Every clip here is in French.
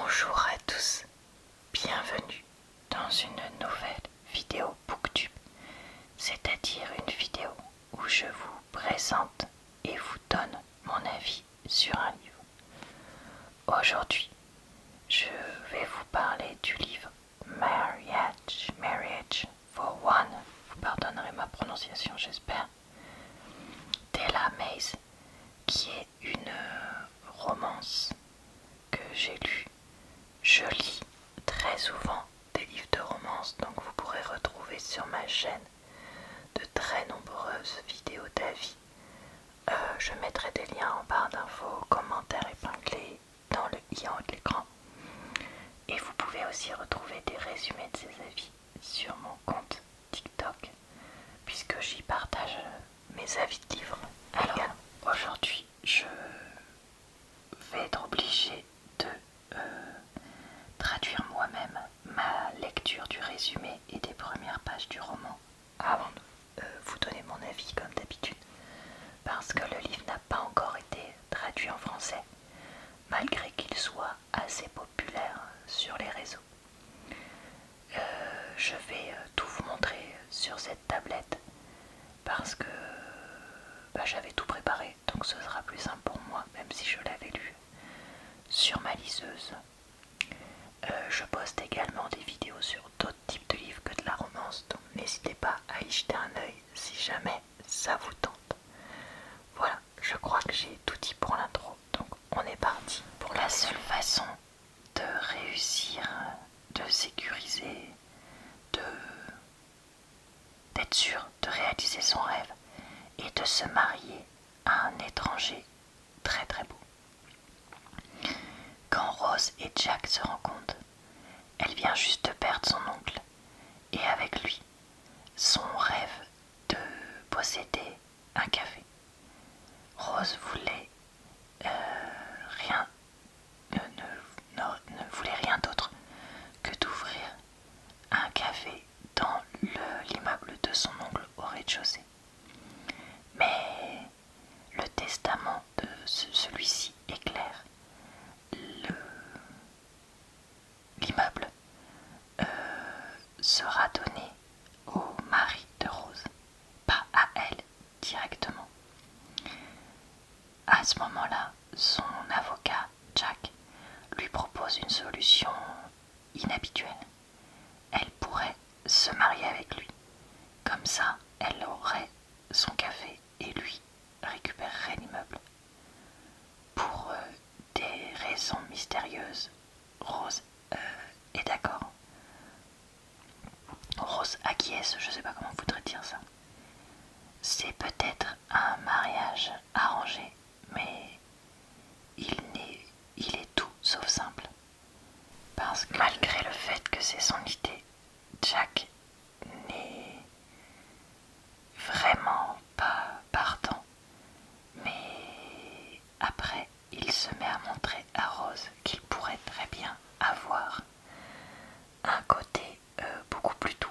Bonjour à tous, bienvenue dans une nouvelle vidéo Booktube, c'est-à-dire une vidéo où je vous présente et vous donne mon avis sur un livre. Aujourd'hui, je vais vous parler du livre Marriage for One, vous pardonnerez ma prononciation j'espère, d'Ella Mays, qui est une romance que j'ai lue. Je lis très souvent des livres de romance, donc vous pourrez retrouver sur ma chaîne de très nombreuses vidéos d'avis. Je mettrai des liens en barre d'infos, commentaires épinglés dans le i en haut de l'écran. Et vous pouvez aussi retrouver des résumés de ces avis sur mon compte TikTok, puisque j'y partage mes avis de livres. Alors, aujourd'hui, je vais être obligée de traduire moi-même ma lecture du résumé et des premières pages du roman avant de vous donner mon avis comme d'habitude, parce que le livre n'a pas encore été traduit en français malgré qu'il soit assez populaire sur les réseaux. Je vais tout vous montrer sur cette tablette parce que j'avais tout préparé, donc ce sera plus simple pour moi, même si je l'avais lu sur ma liseuse. Je poste également des vidéos sur d'autres types de livres que de la romance, donc n'hésitez pas à y jeter un œil si jamais ça vous tente. Voilà, je crois que j'ai tout dit pour l'intro, donc on est parti. Pour la seule façon de réussir, de sécuriser, d'être sûr de réaliser son rêve et de se marier à un étranger très très beau. Quand Rose et Jack se rencontrent, elle vient juste de perdre son oncle et avec lui son rêve de posséder un café. Rose voulait ne voulait rien d'autre que d'ouvrir un café dans l'immeuble de son oncle au rez-de-chaussée. Mais le testament de celui-ci est clair. L'immeuble sera donné au mari de Rose, pas à elle directement. À ce moment-là, son avocat, Jack, lui propose une solution inhabituelle. Elle pourrait se marier avec lui. Comme ça, elle aurait son café et lui récupérerait l'immeuble. Pour des raisons mystérieuses, Rose est d'accord. Rose acquiesce, je sais pas comment on voudrait dire ça. C'est peut-être un mariage arrangé, mais il est tout sauf simple. Parce que malgré le fait que c'est son idée, Jack n'est vraiment pas partant. Mais après, il se met à montrer à Rose qu'il pourrait très bien avoir un côté beaucoup plus doux.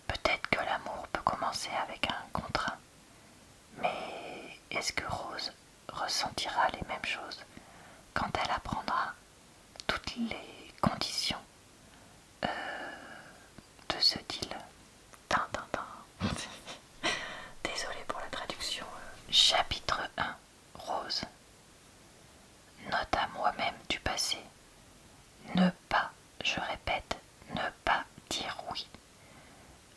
Peut-être que l'amour peut commencer avec un contrat, mais est-ce que Rose ressentira les mêmes choses quand elle apprendra toutes les conditions de ce deal? Désolée pour la traduction. Chapitre 1. Rose. Note à moi-même du passé. Ne pas, je répète, ne pas dire oui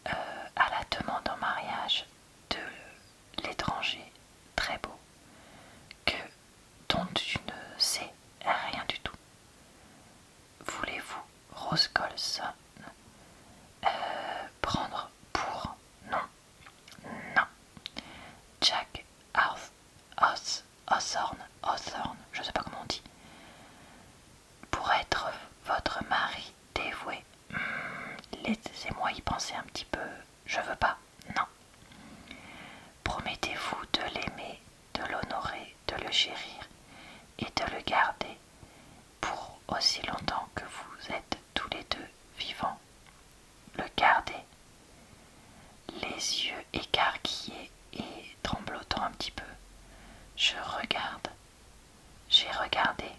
à la demande en mariage de l'étranger très beau dont tu ne sais rien du tout. Voulez-vous, Rose Colson, prendre pour non, Jack Hawthorne, je sais pas comment on dit, pour être votre mari dévoué. Laissez-moi y penser un petit peu. Je veux pas, non. Promettez-vous de l'aimer, de l'honorer, de le chérir et de le garder pour aussi longtemps que vous êtes tous les deux vivants. Le garder, les yeux écarquillés et tremblotant un petit peu. J'ai regardé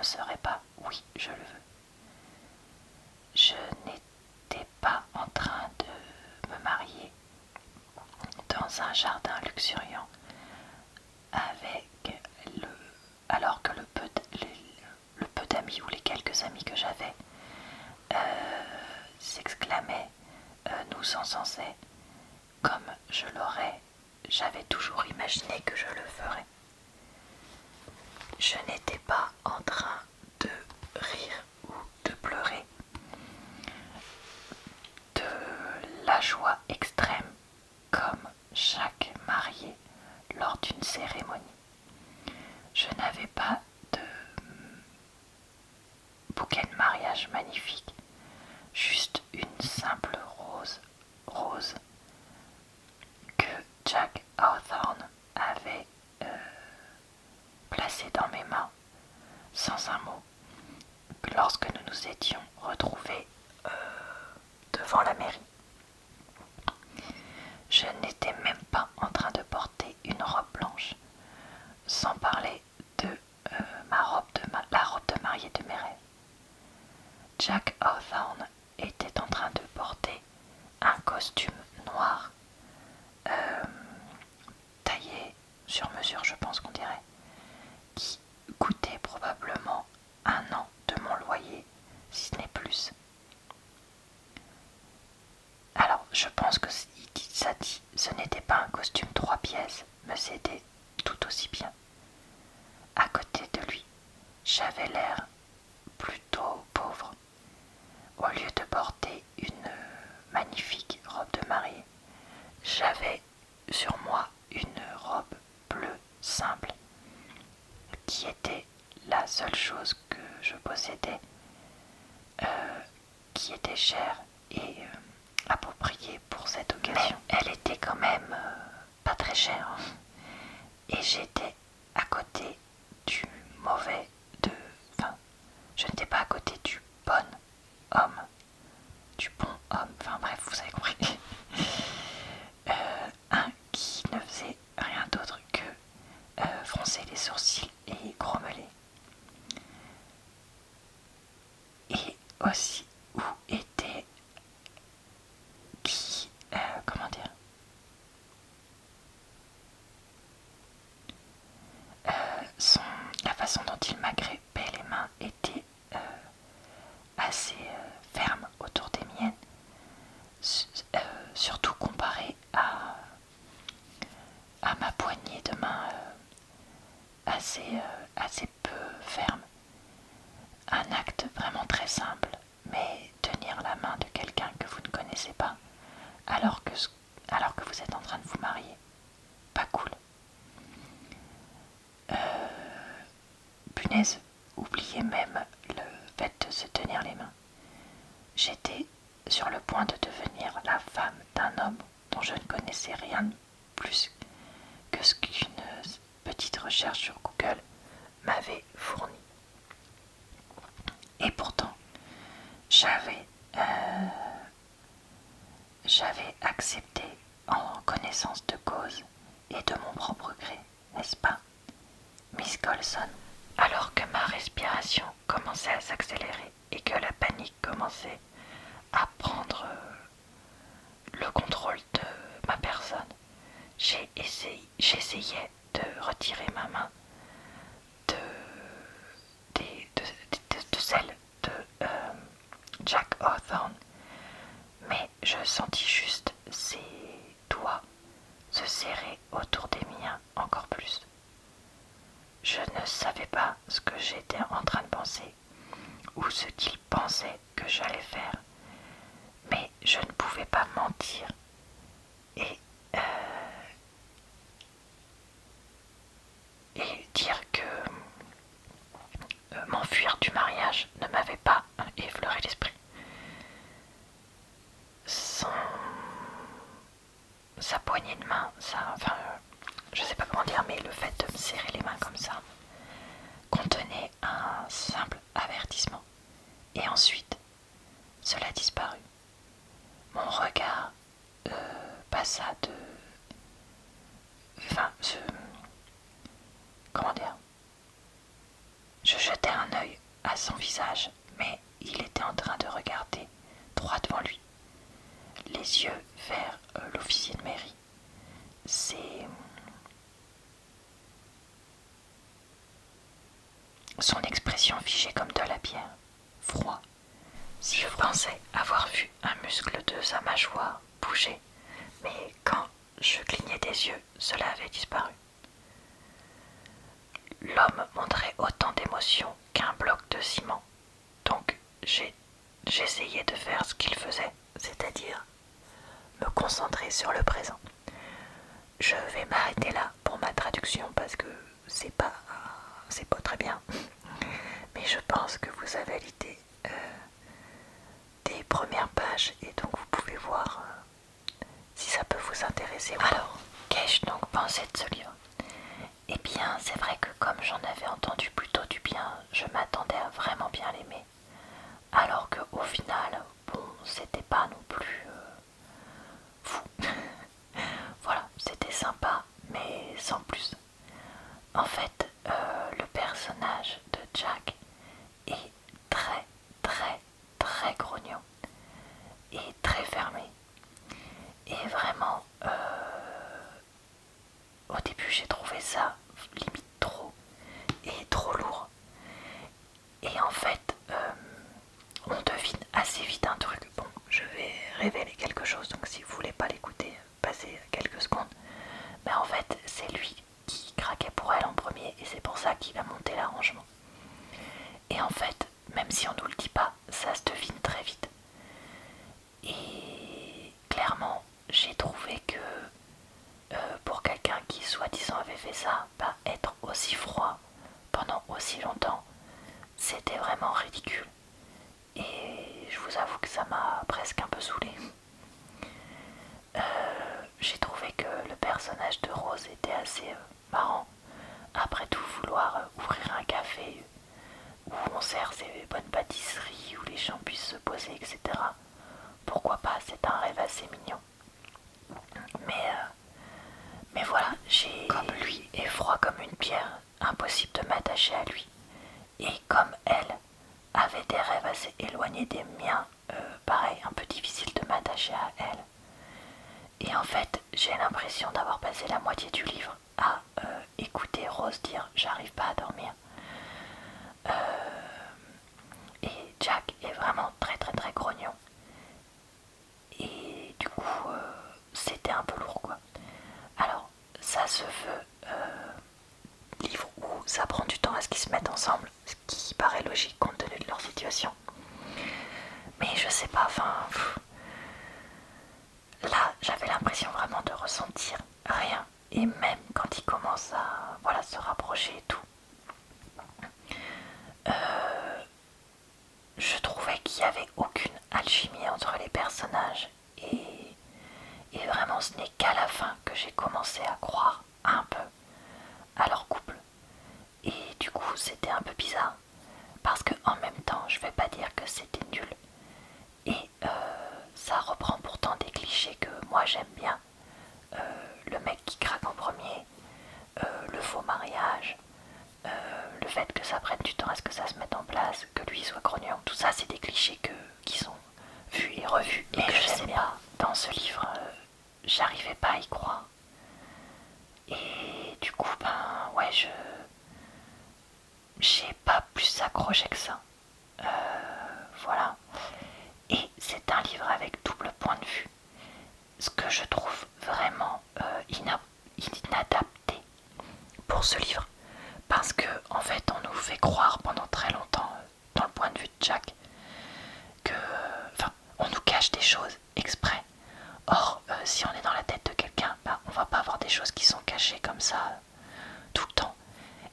ne serait pas oui, je le veux. Je n'étais pas en train de me marier dans un jardin luxuriant avec alors que le peu d'amis ou les quelques amis que j'avais s'exclamaient, nous encensaient comme j'avais toujours imaginé que je le ferais. Je n'étais pas en train de rire ou de pleurer de la joie extrême comme chaque marié lors d'une cérémonie. Je n'avais pas de bouquet de mariage magnifique, juste une simple rose que Jack Hawthorne avait placée dans mes mains sans un mot lorsque nous nous étions retrouvés devant la mairie. Je n'étais même pas en train de porter une robe blanche, sans parler de la robe de mariée de mes rêves. Jack Hawthorne était en train de porter un costume noir, taillé sur mesure, je pense qu'on dirait, qui coûtait probablement 1 an de mon loyer, si ce n'est plus. Alors, je pense que ce n'était pas un costume 3 pièces, mais c'était tout aussi bien. À côté de lui, j'avais l'air plutôt pauvre. Au lieu de porter une magnifique robe de mariée, j'avais sur moi une robe bleue simple, qui était la seule chose que je possédais, qui était chère et appropriée pour cette occasion. Mais elle était quand même pas très chère, hein. Et j'étais à côté du mauvais enfin, je n'étais pas à côté du bon homme, enfin bref, vous avez compris. Un qui ne faisait rien d'autre que froncer les sourcils et grommeler. Et aussi où était comment dire, la façon dont il m'agrippait les mains était assez ferme autour des miennes, surtout comparé à ma poignée de main assez peu ferme. Un acte vraiment très simple, mais tenir la main de quelqu'un que vous ne connaissez pas alors que vous êtes en train de vous marier, pas cool. Punaise, oubliez même le fait de se tenir les mains. J'étais sur le point de devenir la femme d'un homme dont je ne connaissais rien de plus que ce qu'une petite recherche sur Google m'avait fourni. Et pourtant, j'avais accepté en connaissance de cause et de mon propre gré, n'est-ce pas, Miss Colson? Alors que ma respiration commençait à s'accélérer et que la panique commençait à prendre le contrôle de ma personne, j'essayais de retirer ma main de celle de Jack Hawthorne, mais je sentis juste ses doigts se serrer autour des miens encore plus. Je ne savais pas ce que j'étais en train de penser ou ce qu'il pensait que j'allais faire, mais je ne pouvais pas mentir et dire que m'enfuir du mariage ne m'avait pas effleuré l'esprit. Sa poignée de main, je sais pas comment dire, mais le fait de me serrer les mains comme ça contenait un simple avertissement. Et ensuite, cela disparut. Mon regard passa de... comment dire, je jetai un œil à son visage, mais il était en train de regarder droit devant lui, les yeux vers l'officier de mairie. Son expression figée comme de la pierre, froid. Si je pensais avoir vu un muscle de sa mâchoire bouger, mais quand je clignais des yeux, cela avait disparu. L'homme montrait autant d'émotion qu'un bloc de ciment, donc j'essayais de faire ce qu'il faisait, c'est-à-dire me concentrer sur le présent. Je vais m'arrêter là pour ma traduction parce que c'est pas très bien, mais je pense que vous avez l'idée des premières pages et donc vous pouvez voir si ça peut vous intéresser. Alors, qu'ai-je donc pensé de ce livre? Eh bien, c'est vrai que comme j'en avais entendu plutôt du bien, je m'attendais à vraiment bien l'aimer. Alors qu'au final, bon, c'était pas non plus fou. Voilà, c'était sympa, mais sans plus. En fait, le personnage de Jack est très, très, très grognon et très fermé. Et vraiment, au début, j'ai trouvé ça limite trop et trop lourd. Et en fait, on devine assez vite un truc. Bon, je vais révéler quelque chose, donc si vous voulez pas l'écouter, passez quelques secondes. Mais en fait, c'est lui qui craquait pour elle en premier et c'est pour ça qu'il a monté l'arrangement. Et en fait, même si on nous le dit pas, ça se devine très vite. Et clairement, j'ai trouvé que pour quelqu'un qui soi-disant avait fait ça, être aussi froid pendant aussi longtemps, c'était vraiment ridicule. Et je vous avoue que ça m'a presque un peu saoulée. J'ai trouvé que le personnage de Rose était assez marrant. Après tout, vouloir ouvrir un café où on sert ses bonnes pâtisseries, où les gens puissent se poser, etc. Pourquoi pas, c'est un rêve assez mignon. Mais voilà, comme lui est froid comme une pierre, impossible de m'attacher à lui. Et comme elle avait des rêves assez éloignés des miens, pareil, un peu difficile de m'attacher à elle. Et en fait, j'ai l'impression d'avoir passé la moitié du livre à écouter Rose dire j'arrive pas à dormir. Et Jack est vraiment très très très grognon. Et du coup, c'était un peu lourd quoi. Alors, ça se veut livre où ça prend du temps à ce qu'ils se mettent ensemble, ce qui paraît logique compte tenu de leur situation. Mais je sais pas, enfin... Là, j'avais l'impression vraiment de ressentir rien. Et même quand ils commencent à se rapprocher et tout, je trouvais qu'il n'y avait aucune alchimie entre les personnages. Et vraiment, ce n'est qu'à la fin que j'ai commencé à croire un peu à leur couple. Et du coup, c'était un peu bizarre. Parce que en même temps, je vais pas dire que c'était nul. Et ça reprend pourtant des clichés que moi j'aime bien. Le mec qui craque en premier, le faux mariage, le fait que ça prenne du temps à ce que ça se mette en place, que lui soit grognon, tout ça c'est des clichés qui sont vus et revus et que j'aime bien. Dans ce livre, j'arrivais pas à y croire. Et du coup, ouais, j'ai pas plus accroché que ça. Voilà. Et c'est un livre avec double point de vue. Ce que je trouve vraiment inadapté pour ce livre. Parce que en fait on nous fait croire pendant très longtemps, dans le point de vue de Jack, que on nous cache des choses exprès. Or si on est dans la tête de quelqu'un, on va pas avoir des choses qui sont cachées comme ça tout le temps.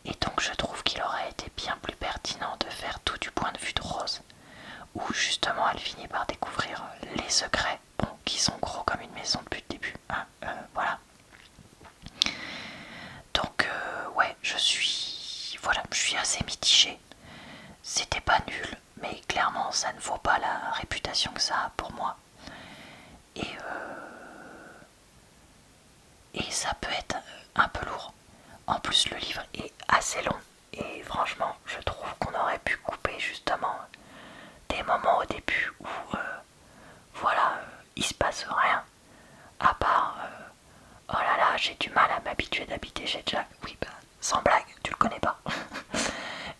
Et donc je trouve qu'il aurait été bien plus pertinent de faire tout du point de vue de Rose, où justement elle finit par découvrir les secrets, qui sont gros comme une maison depuis le début, hein, voilà. Donc ouais, je suis assez mitigée. C'était pas nul, mais clairement ça ne vaut pas la réputation que ça a pour moi. Et ça peut être un peu lourd. En plus le livre est assez long et franchement je trouve qu'on aurait pu couper moment au début où voilà, il se passe rien, à part oh là là, j'ai du mal à m'habituer d'habiter chez Jack. Oui, bah, sans blague, tu le connais pas.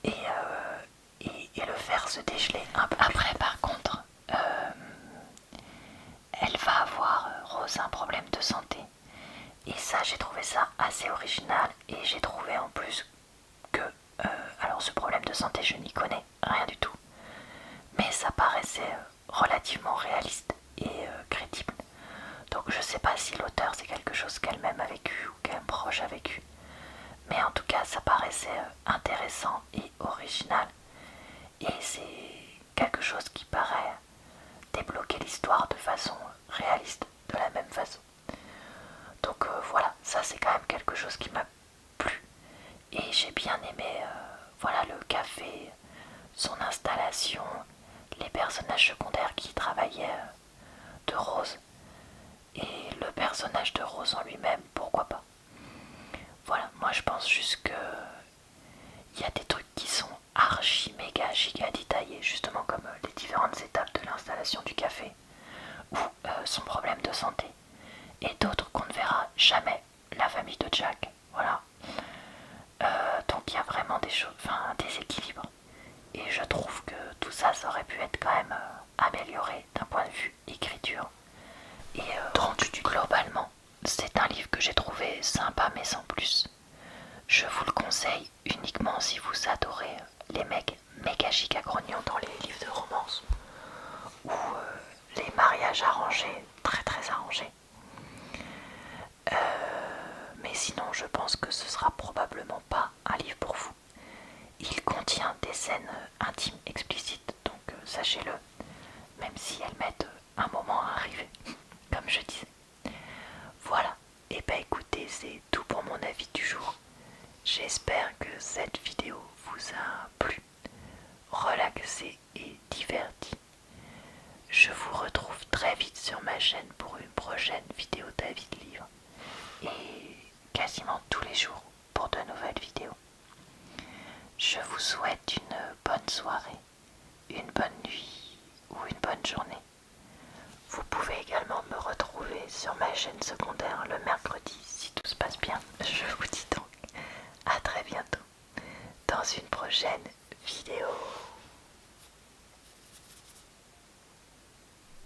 et le faire se dégeler un peu. Après, par contre, elle va avoir, Rose, un problème de santé. Et ça, j'ai trouvé ça assez original. Et j'ai trouvé en plus que, alors ce problème de santé, je n'y connais rien du tout. Mais ça paraissait relativement réaliste et crédible. Donc je sais pas si l'auteur c'est quelque chose qu'elle-même a vécu ou qu'un proche a vécu. Mais en tout cas, ça paraissait intéressant et original. Et c'est quelque chose qui paraît débloquer l'histoire de façon réaliste, de la même façon. Donc voilà, ça c'est quand même quelque chose qui m'a plu. Et j'ai bien aimé voilà, le café, son installation, les personnages secondaires qui travaillaient de Rose. Et le personnage de Rose en lui-même, pourquoi pas. Voilà, moi je pense juste que il y a des trucs qui sont archi méga giga détaillés, justement comme les différentes étapes de l'installation du café ou son problème de santé, et d'autres qu'on ne verra jamais, la famille de Jack. Voilà. Donc il y a vraiment des choses, enfin un déséquilibre. Et je trouve que tout ça, ça aurait pu être quand même amélioré d'un point de vue écriture. Et donc globalement, c'est un livre que j'ai trouvé sympa mais sans plus. Je vous le conseille uniquement si vous adorez les mecs méga giga grognons dans les livres de romance ou les mariages arrangés, très très arrangés. Mais sinon, je pense que ce sera probablement pas un livre pour vous. Il contient des scènes intimes explicites, donc sachez-le, même si elles mettent un moment à arriver, comme je disais. Voilà, et bah écoutez, c'est tout pour mon avis du jour. J'espère que cette vidéo vous a plu, relaxé et diverti. Je vous retrouve très vite sur ma chaîne pour une prochaine vidéo d'avis de livres et quasiment tous les jours pour de nouvelles vidéos. Je vous souhaite une bonne soirée, une bonne nuit ou une bonne journée. Vous pouvez également me retrouver sur ma chaîne secondaire le mercredi si tout se passe bien. Je vous dis donc à très bientôt dans une prochaine